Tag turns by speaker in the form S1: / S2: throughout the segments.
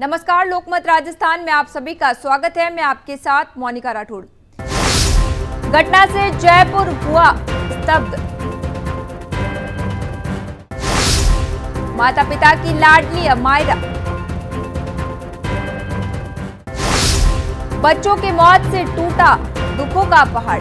S1: नमस्कार, लोकमत राजस्थान में आप सभी का स्वागत है। मैं आपके साथ मोनिका राठौड़। घटना से जयपुर हुआ स्तब्ध। माता पिता की लाडली अमायरा। बच्चों की मौत से टूटा दुखों का पहाड़।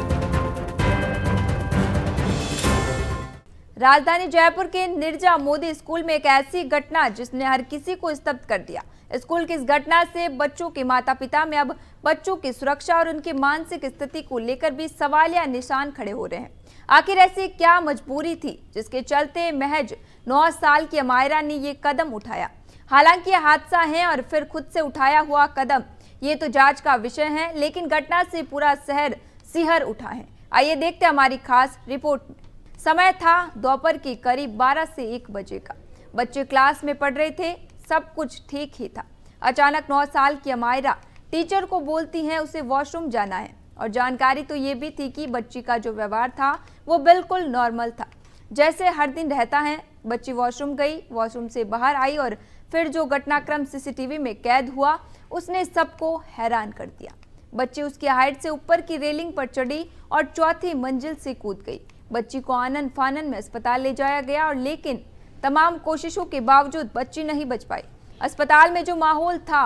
S1: राजधानी जयपुर के निर्जा मोदी स्कूल में एक ऐसी घटना जिसने हर किसी को स्तब्ध कर दिया। स्कूल की इस घटना से बच्चों के माता पिता में अब बच्चों की सुरक्षा और उनकी मानसिक स्थिति को लेकर भी सवालिया निशान खड़े हो रहे हैं। आखिर ऐसी क्या मजबूरी थी जिसके चलते महज 9 साल की अमायरा ने ये कदम उठाया। हालांकि यह हादसा है और फिर खुद से उठाया हुआ कदम, ये तो जांच का विषय है, लेकिन घटना से पूरा शहर सिहर उठा है। आइए देखते हैं हमारी खास रिपोर्ट में। समय था दोपहर के करीब 12 से 1 बजे का। बच्चे क्लास में पढ़ रहे थे, सब कुछ ठीक ही था। अचानक 9 साल की अमायरा टीचर को बोलती हैं उसे वॉशरूम जाना है, और जानकारी तो ये भी थी कि बच्ची का जो व्यवहार था वो बिल्कुल नॉर्मल था, जैसे हर दिन रहता है। बच्ची वॉशरूम गई, वॉशरूम से बाहर आई और फिर जो घटनाक्रम सीसीटीवी में कैद हुआ उसने सबको हैरान कर दिया। बच्ची उसकी हाइट से ऊपर की रेलिंग पर चढ़ी और 4थी मंजिल से कूद गई। बच्ची को आनन फानन में अस्पताल ले जाया गया, और लेकिन तमाम कोशिशों के बावजूद बच्ची नहीं बच पाई। अस्पताल में जो माहौल था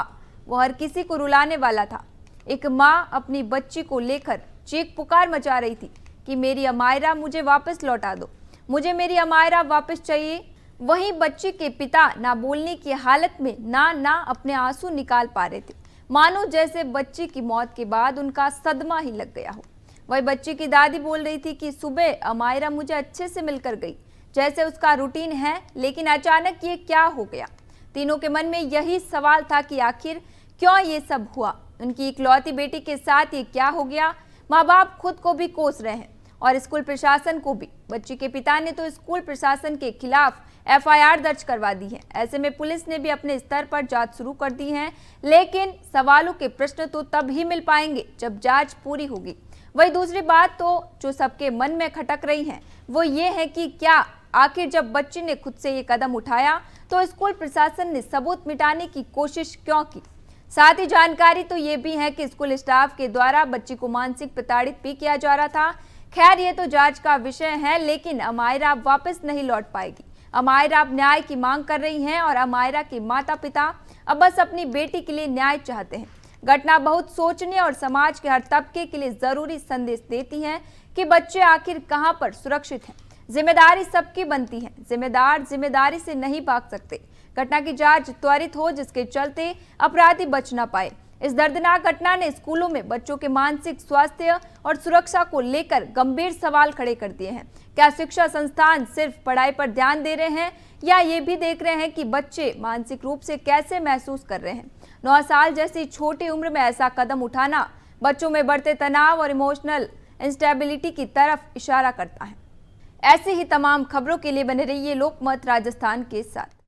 S1: वो हर किसी को रुलाने वाला था। एक माँ अपनी बच्ची को लेकर चीख पुकार मचा रही थी कि मेरी अमायरा मुझे वापस लौटा दो, मुझे मेरी अमायरा वापस चाहिए। वहीं बच्ची के पिता ना बोलने की हालत में ना अपने आंसू निकाल पा रहे थे, मानो जैसे बच्ची की मौत के बाद उनका सदमा ही लग गया हो। वही बच्ची की दादी बोल रही थी कि सुबह अमायरा मुझे अच्छे से मिलकर गई, जैसे उसका रूटीन है, लेकिन अचानक ये क्या हो गया। तीनों के मन में यही सवाल था कि आखिर क्यों ये सब हुआ। उनकी इकलौती बेटी के साथ ये क्या हो गया। माँ बाप खुद को भी कोस रहे हैं और स्कूल प्रशासन को भी। बच्ची के पिता ने तो स्कूल प्रशासन के खिलाफ FIR दर्ज करवा दी है। ऐसे में पुलिस ने भी अपने स्तर पर जांच शुरू कर दी है, लेकिन सवालों के प्रश्न तो तब ही मिल पाएंगे जब जांच पूरी होगी। वही दूसरी बात तो जो सबके मन में खटक रही है वो ये है कि क्या आखिर जब बच्ची ने खुद से ये कदम उठाया तो स्कूल प्रशासन ने सबूत मिटाने की कोशिश क्यों की। साथ ही जानकारी तो ये भी है कि स्कूल स्टाफ के द्वारा बच्ची को मानसिक प्रताड़ित भी किया जा रहा था। खैर, ये तो जांच का विषय है, लेकिन अमायरा वापस नहीं लौट पाएगी। अमायरा अब न्याय की मांग कर रही हैं और अमायरा के माता पिता अब बस अपनी बेटी के लिए न्याय चाहते हैं। घटना बहुत सोचने और समाज के हर तबके के लिए जरूरी संदेश देती है कि बच्चे आखिर कहां पर सुरक्षित हैं। जिम्मेदारी सबकी बनती है, जिम्मेदार जिम्मेदारी से नहीं भाग सकते। घटना की जांच त्वरित हो जिसके चलते अपराधी बच न पाए। इस दर्दनाक घटना ने स्कूलों में बच्चों के मानसिक स्वास्थ्य और सुरक्षा को लेकर गंभीर सवाल खड़े कर दिए हैं। क्या शिक्षा संस्थान सिर्फ पढ़ाई पर ध्यान दे रहे हैं या ये भी देख रहे हैं कि बच्चे मानसिक रूप से कैसे महसूस कर रहे हैं। 9 साल जैसी छोटी उम्र में ऐसा कदम उठाना बच्चों में बढ़ते तनाव और इमोशनल इंस्टेबिलिटी की तरफ इशारा करता है। ऐसे ही तमाम खबरों के लिए बने रहिए लोकमत राजस्थान के साथ।